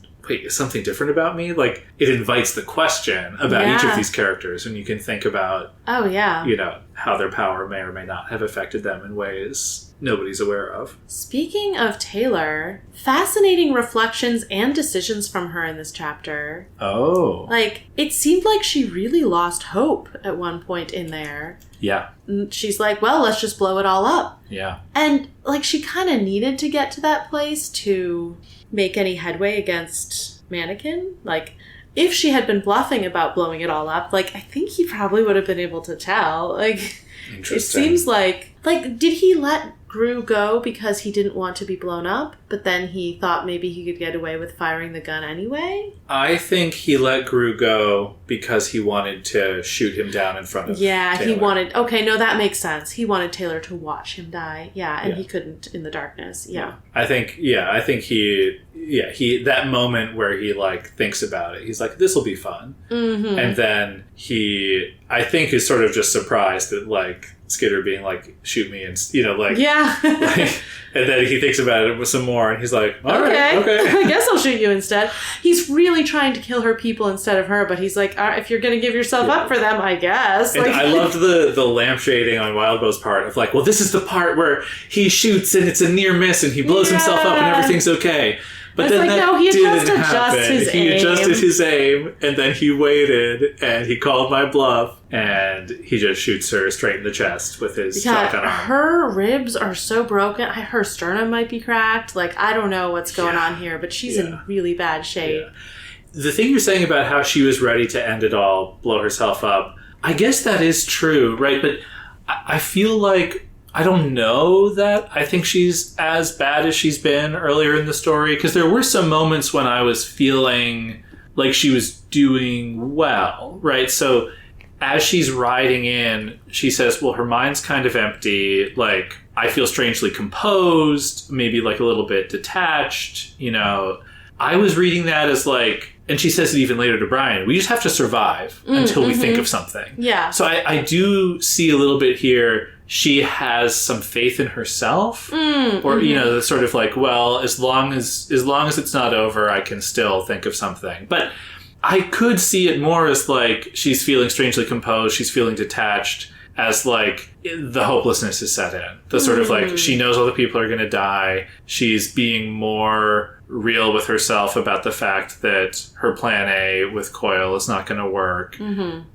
something different about me? Like, it invites the question about each of these characters, and you can think about, you know, how their power may or may not have affected them in ways nobody's aware of. Speaking of Taylor, fascinating reflections and decisions from her in this chapter. Oh. Like, it seemed like she really lost hope at one point in there. Yeah. She's like, well, let's just blow it all up. Yeah. And, like, she kind of needed to get to that place to make any headway against Mannequin. Like, if she had been bluffing about blowing it all up, like, I think he probably would have been able to tell. Like, it seems like, did he let Gru go because he didn't want to be blown up, but then he thought maybe he could get away with firing the gun anyway? I think he let Gru go because he wanted to shoot him down in front of Taylor. He wanted... Okay, no, that makes sense. He wanted Taylor to watch him die. Yeah, and he couldn't in the darkness. Yeah. I think he... Yeah, that moment where he, like, thinks about it, he's like, this'll be fun. Mm-hmm. And then he, I think, is sort of just surprised that, like, Skitter being like, shoot me, and, you know, like... Yeah. Like, and then he thinks about it with some more, and he's like, all right, okay. I guess I'll shoot you instead. He's really trying to kill her people instead of her, but he's like, if you're going to give yourself up for them, I guess. And like, I loved the lampshading on Wildbow's part of like, well, this is the part where he shoots and it's a near miss and he blows himself up and everything's okay. But then that he didn't just happen. his He aim. adjusted his aim, and then he waited, and he called my bluff, and he just shoots her straight in the chest with his shotgun arm. Her ribs are so broken. Her sternum might be cracked. Like, I don't know what's going on here, but she's in really bad shape. Yeah. The thing you're saying about how she was ready to end it all, blow herself up, I guess that is true, right? But I feel like... I don't know that I think she's as bad as she's been earlier in the story, because there were some moments when I was feeling like she was doing well, right? So as she's riding in, she says, well, her mind's kind of empty. Like, I feel strangely composed, maybe like a little bit detached, you know. I was reading that as like, and she says it even later to Brian, we just have to survive until we think of something. Yeah. So I do see a little bit here. She has some faith in herself, or you know, the sort of like, well, as long as it's not over, I can still think of something. But I could see it more as like she's feeling strangely composed, she's feeling detached, as like the hopelessness is set in. The sort of like she knows all the people are going to die. She's being more real with herself about the fact that her plan A with Coil is not going to work.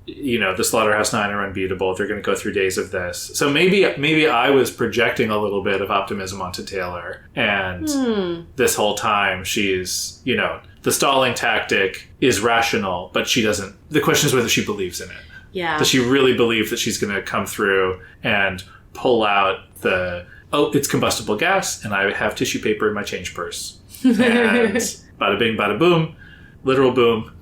You know, the Slaughterhouse 9 are unbeatable. They're going to go through days of this. So maybe I was projecting a little bit of optimism onto Taylor. And this whole time she's, you know, the stalling tactic is rational, but she doesn't... The question is whether she believes in it. Yeah. Does she really believe that she's going to come through and pull out the... Oh, it's combustible gas, and I have tissue paper in my change purse. And bada bing, bada boom. Literal boom.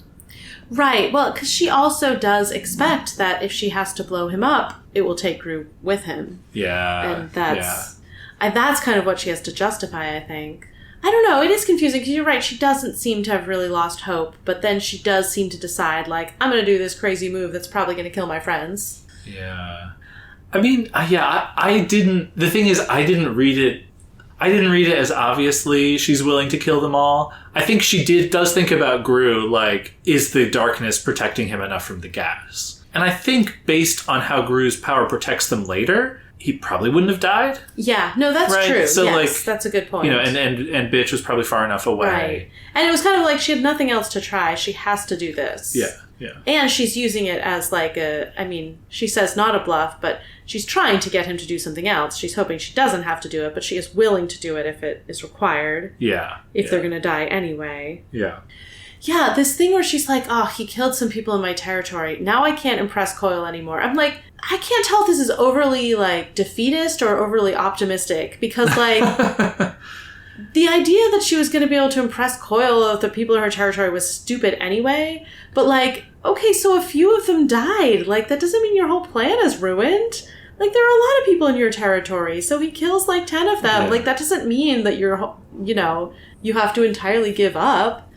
Right. Well, because she also does expect that if she has to blow him up, it will take Gru with him. Yeah. And that's kind of what she has to justify, I think. I don't know. It is confusing because you're right. She doesn't seem to have really lost hope, but then she does seem to decide, like, I'm going to do this crazy move that's probably going to kill my friends. Yeah. I mean, I didn't... The thing is, I didn't read it as obviously she's willing to kill them all. I think she does think about Gru, like, is the darkness protecting him enough from the gas? And I think based on how Gru's power protects them later, he probably wouldn't have died. Yeah, no, that's true. So, yes, like, that's a good point. You know, and Bitch was probably far enough away. Right. And it was kind of like she had nothing else to try. She has to do this. Yeah, yeah. And she's using it as like she says not a bluff, but she's trying to get him to do something else. She's hoping she doesn't have to do it, but she is willing to do it if it is required. Yeah. If they're going to die anyway. Yeah. Yeah, this thing where she's like, oh, he killed some people in my territory. Now I can't impress Coil anymore. I'm like, I can't tell if this is overly, like, defeatist or overly optimistic. Because, like, the idea that she was going to be able to impress Coil of the people in her territory was stupid anyway. But, like, okay, so a few of them died. Like, that doesn't mean your whole plan is ruined. Like, there are a lot of people in your territory. So he kills, like, 10 of them. Yeah. Like, that doesn't mean that you're, you know, you have to entirely give up.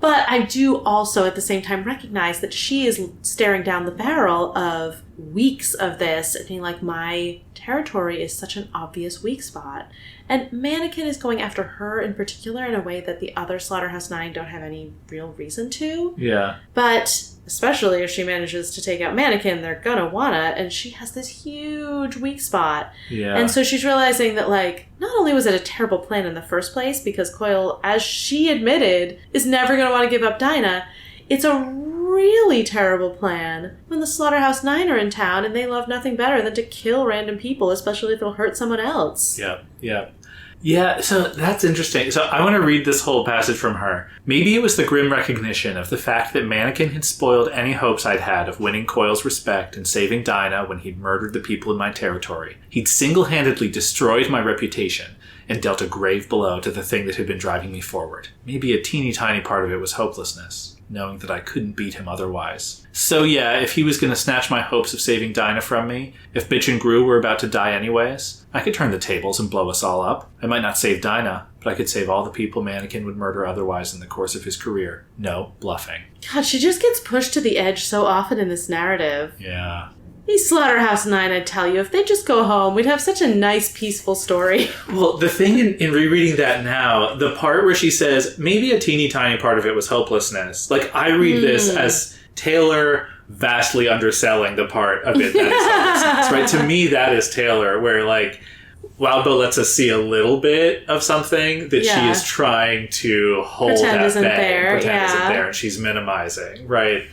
But I do also, at the same time, recognize that she is staring down the barrel of weeks of this and being like, my territory is such an obvious weak spot. And Mannequin is going after her in particular in a way that the other Slaughterhouse 9 don't have any real reason to. Yeah. But especially if she manages to take out Mannequin, they're gonna wanna, and she has this huge weak spot. Yeah. And so she's realizing that, like, not only was it a terrible plan in the first place, because Coil, as she admitted, is never gonna want to give up Dinah, it's a really terrible plan when the Slaughterhouse 9 are in town and they love nothing better than to kill random people, especially if it'll hurt someone else. Yeah, yeah. Yeah, so that's interesting. So I want to read this whole passage from her. Maybe it was the grim recognition of the fact that Mannequin had spoiled any hopes I'd had of winning Coil's respect and saving Dinah when he'd murdered the people in my territory. He'd single-handedly destroyed my reputation and dealt a grave blow to the thing that had been driving me forward. Maybe a teeny tiny part of it was hopelessness, knowing that I couldn't beat him otherwise. So yeah, if he was going to snatch my hopes of saving Dinah from me, if Bitch and Gru were about to die anyways, I could turn the tables and blow us all up. I might not save Dinah, but I could save all the people Mannequin would murder otherwise in the course of his career. No bluffing. God, she just gets pushed to the edge so often in this narrative. Yeah. These Slaughterhouse 9, I tell you, if they just go home, we'd have such a nice, peaceful story. Well, the thing in rereading that now, the part where she says, maybe a teeny tiny part of it was hopelessness. Like, I read this as Taylor vastly underselling the part of it that is hopelessness, right? To me, that is Taylor, where, like, Wildbow lets us see a little bit of something that she is trying to hold pretend at isn't bay. there. Pretend isn't there, and she's minimizing, right?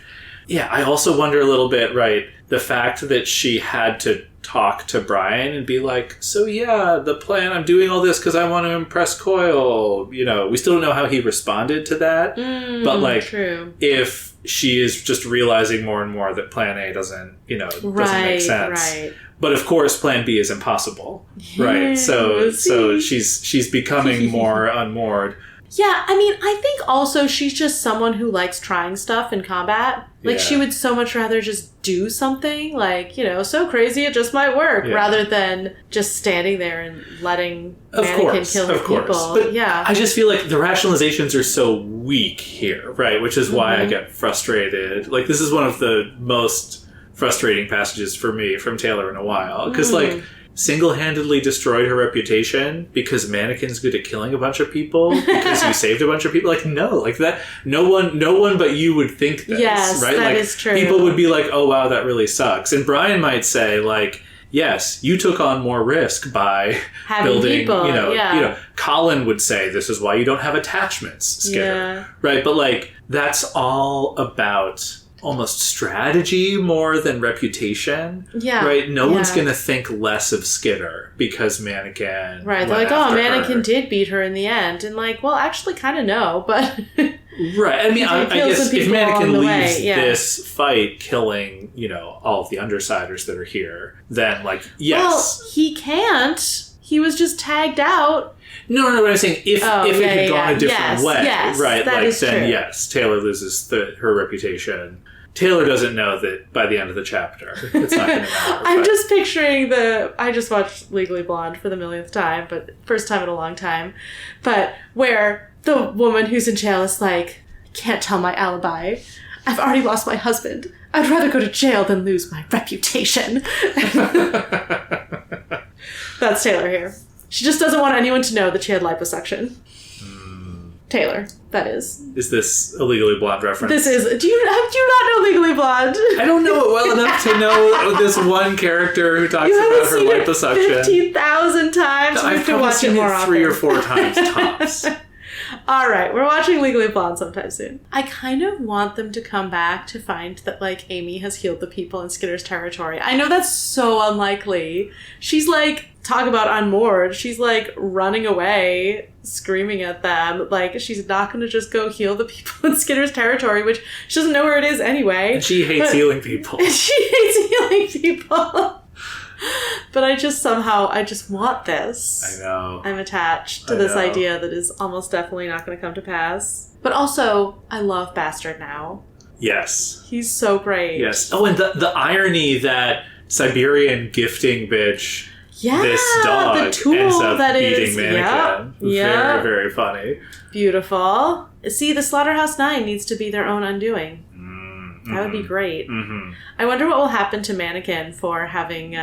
Yeah, I also wonder a little bit, right, the fact that she had to talk to Brian and be like, so yeah, the plan, I'm doing all this because I want to impress Coyle. You know, we still don't know how he responded to that. But, like, if she is just realizing more and more that plan A doesn't make sense. Right. But of course, plan B is impossible, right? So she's becoming more unmoored. Yeah, I mean, I think also she's just someone who likes trying stuff in combat. Like, she would so much rather just do something, like, so crazy it just might work, rather than just standing there and letting Mannequin kill his people. But I just feel like the rationalizations are so weak here, right? Which is why I get frustrated. Like, this is one of the most frustrating passages for me from Taylor in a while. Because, like, single-handedly destroyed her reputation because Mannequin's good at killing a bunch of people because you saved a bunch of people. Like, no, like that. No one but you would think this, right? That like, is true. People would be like, oh, wow, that really sucks. And Brian might say, like, yes, you took on more risk by having building, people, Colin would say, this is why you don't have attachments, Skitter. Right? But, like, that's all about almost strategy more than reputation. Yeah. Right? No one's going to think less of Skitter because Mannequin. Right. They're like, oh, Mannequin did beat her in the end. And, like, well, actually kind of no, but. Right. I mean, I guess if Mannequin leaves this fight killing, all of the Undersiders that are here, then, like, yes. Well, he can't. He was just tagged out. No, what I'm saying, if it had gone a different way, right? That is then true. Yes, Taylor loses her reputation. Taylor doesn't know that by the end of the chapter, it's not going to matter. I'm just picturing I just watched Legally Blonde for the millionth time, but first time in a long time, but where the woman who's in jail is like, can't tell my alibi. I've already lost my husband. I'd rather go to jail than lose my reputation. That's Taylor here. She just doesn't want anyone to know that she had liposuction. Taylor, that is. Is this a Legally Blonde reference? This is. Do you not know Legally Blonde? I don't know it well enough to know this one character who talks about her liposuction. 15,000 times. No, I've probably seen it 3 or 4 times tops. All right, we're watching Legally Blonde sometime soon. I kind of want them to come back to find that, like, Amy has healed the people in Skitter's territory. I know that's so unlikely. She's, like, talk about unmoored. She's, like, running away, screaming at them. Like, she's not going to just go heal the people in Skitter's territory, which she doesn't know where it is anyway. And she hates healing people. She hates healing people. But I just want this. I know. I'm attached to this idea that is almost definitely not going to come to pass. But also, I love Bastard now. Yes. He's so great. Yes. Oh, and the irony that Siberian gifting bitch, this dog, ends up beating Mannequin. Very, very funny. Beautiful. See, the Slaughterhouse 9 needs to be their own undoing. That would be great. I wonder what will happen to Mannequin for having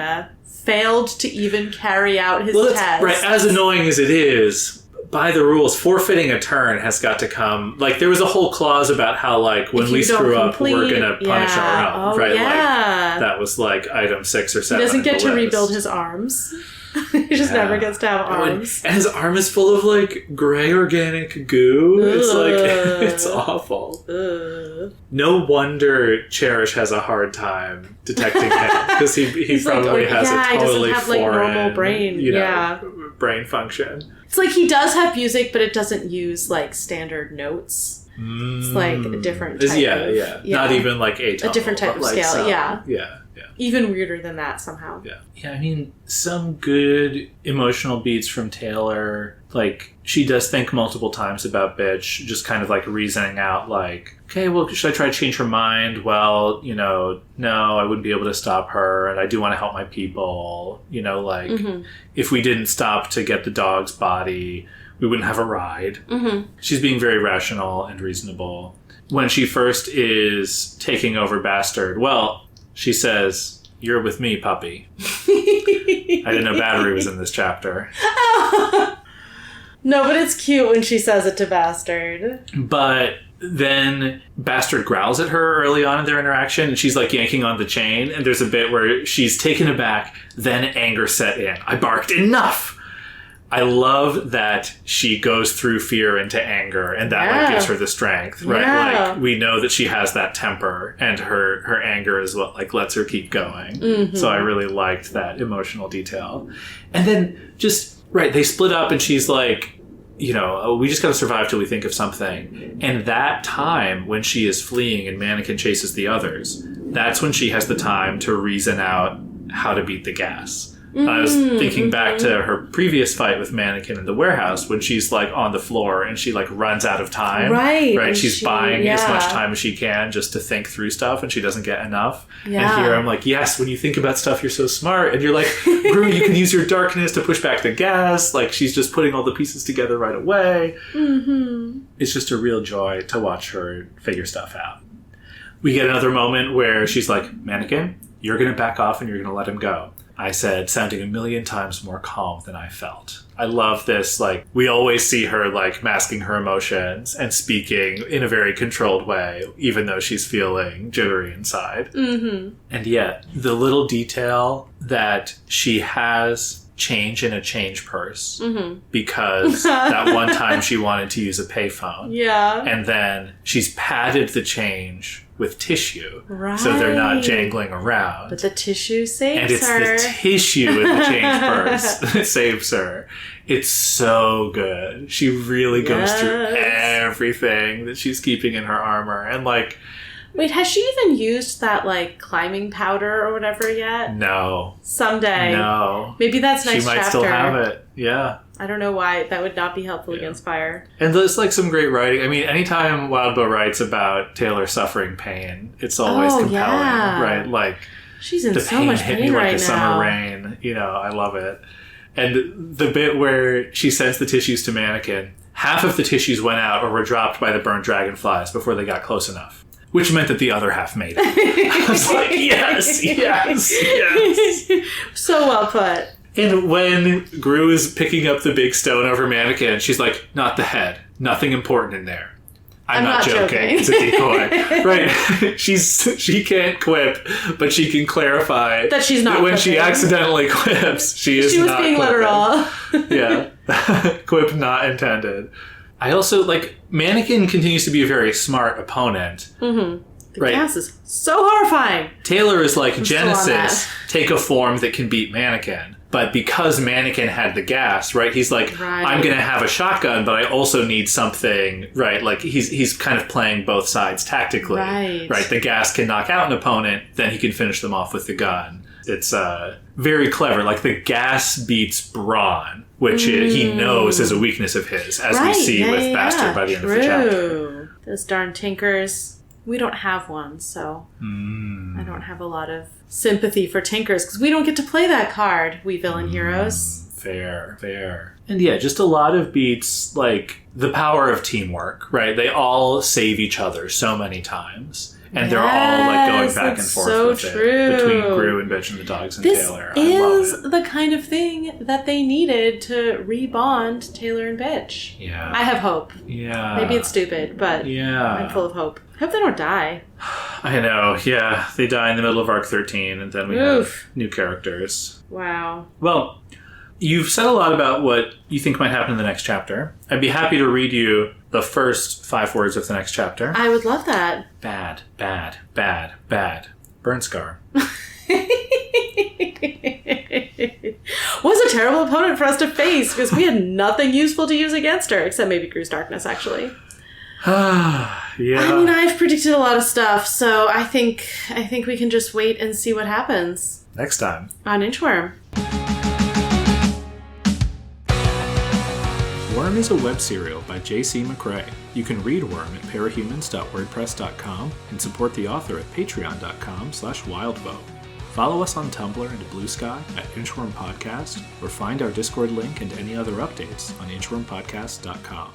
failed to even carry out his test. Right, as annoying as it is, by the rules, forfeiting a turn has got to come. Like, there was a whole clause about how, like, when we screw up, we're going to punish our own. Right? Like, that was, like, item 6 or 7. He doesn't get to rebuild his arms. He just never gets to have arms. And his arm is full of, like, gray organic goo. It's like, it's awful. No wonder Cherish has a hard time detecting him. Because he probably has a totally foreign, like, normal brain. Brain function. It's like he does have music, but it doesn't use, like, standard notes. It's like a different type of... Not even, like, atonal. A different type of scale, Yeah. Even weirder than that somehow. Yeah, I mean, some good emotional beats from Taylor. Like, she does think multiple times about bitch, just kind of, like, reasoning out, like, okay, well, should I try to change her mind? Well, no, I wouldn't be able to stop her, and I do want to help my people. Like, if we didn't stop to get the dog's body, we wouldn't have a ride. She's being very rational and reasonable. When she first is taking over Bastard, well, she says, You're with me, puppy. I didn't know Battery was in this chapter. No, but it's cute when she says it to Bastard. But then Bastard growls at her early on in their interaction, and she's like yanking on the chain, and there's a bit where she's taken aback, then anger set in. I barked, enough! I love that she goes through fear into anger, and that like gives her the strength, right? Yeah. Like, we know that she has that temper, and her anger is what like lets her keep going. Mm-hmm. So I really liked that emotional detail. And then just, right, they split up, and she's like, you know, oh, we just gotta survive till we think of something. And that time when she is fleeing and Mannequin chases the others, that's when she has the time to reason out how to beat the gas. I was thinking back to her previous fight with Mannequin in the warehouse when she's like on the floor and she like runs out of time. Right. She's buying as much time as she can just to think through stuff, and she doesn't get enough. Yeah. And here I'm like, yes, when you think about stuff, you're so smart. And you're like, Gru, you can use your darkness to push back the gas. Like, she's just putting all the pieces together right away. Mm-hmm. It's just a real joy to watch her figure stuff out. We get another moment where she's like, Mannequin, you're going to back off and you're going to let him go. I said, sounding 1,000,000 times more calm than I felt. I love this. Like, we always see her, like, masking her emotions and speaking in a very controlled way, even though she's feeling jittery inside. Mm-hmm. And yet, the little detail that she has change in a change purse because that one time she wanted to use a payphone. Yeah. And then she's padded the change with tissue. Right. So they're not jangling around. But the tissue saves her. And it's the tissue in the change purse that saves her. It's so good. She really goes through everything that she's keeping in her armor. And like... Wait, has she even used that, like, climbing powder or whatever yet? No. Someday. No. Maybe that's next chapter. She might still have it. Yeah. I don't know why that would not be helpful against fire. And there's, like, some great writing. I mean, anytime Wildbow writes about Taylor suffering pain, it's always compelling, right? Like, she's in so much pain right now. The pain hit me like a summer rain. You know, I love it. And the bit where she sends the tissues to Mannequin, half of the tissues went out or were dropped by the burnt dragonflies before they got close enough. Which meant that the other half made it. I was like, yes, yes, yes. So well put. And when Gru is picking up the big stone over Mannequin, she's like, not the head. Nothing important in there. I'm not joking. It's a decoy. Right. She can't quip, but she can clarify that she's not that when quipping. she accidentally quips, she is not being quipping. literal. Yeah. Quip not intended. I also, like, Mannequin continues to be a very smart opponent. Mm-hmm. The gas is so horrifying. Taylor is like, Genesis, take a form that can beat Mannequin. But because Mannequin had the gas, right, he's like, I'm going to have a shotgun, but I also need something, right? Like, he's kind of playing both sides tactically. Right. The gas can knock out an opponent, then he can finish them off with the gun. It's very clever. Like, the gas beats brawn, which he knows is a weakness of his, as we see with Bastard by the end of the chapter. Those darn tinkers. We don't have one, so I don't have a lot of sympathy for tinkers, because we don't get to play that card, we villain heroes. Fair. And yeah, just a lot of beats, like, the power of teamwork, right? They all save each other so many times. And they're all, like, going back and forth with it between Gru and Bitch and the Dogs and Taylor. This is the kind of thing that they needed to rebond Taylor and Bitch. Yeah. I have hope. Yeah. Maybe it's stupid, but I'm full of hope. I hope they don't die. I know, yeah. They die in the middle of Arc 13, and then we have new characters. Wow. Well, you've said a lot about what you think might happen in the next chapter. I'd be happy to read you the first 5 words of the next chapter. I would love that. Bad. Burnscar. Was a terrible opponent for us to face, because we had nothing useful to use against her, except maybe Gru's darkness, actually. Yeah. I mean, I've predicted a lot of stuff, so I think we can just wait and see what happens. Next time. On Inchworm. Worm is a web serial by J.C. McCrae. You can read Worm at parahumans.wordpress.com and support the author at patreon.com/wildbow. Follow us on Tumblr and Blue Sky at Inchworm Podcast, or find our Discord link and any other updates on inchwormpodcast.com.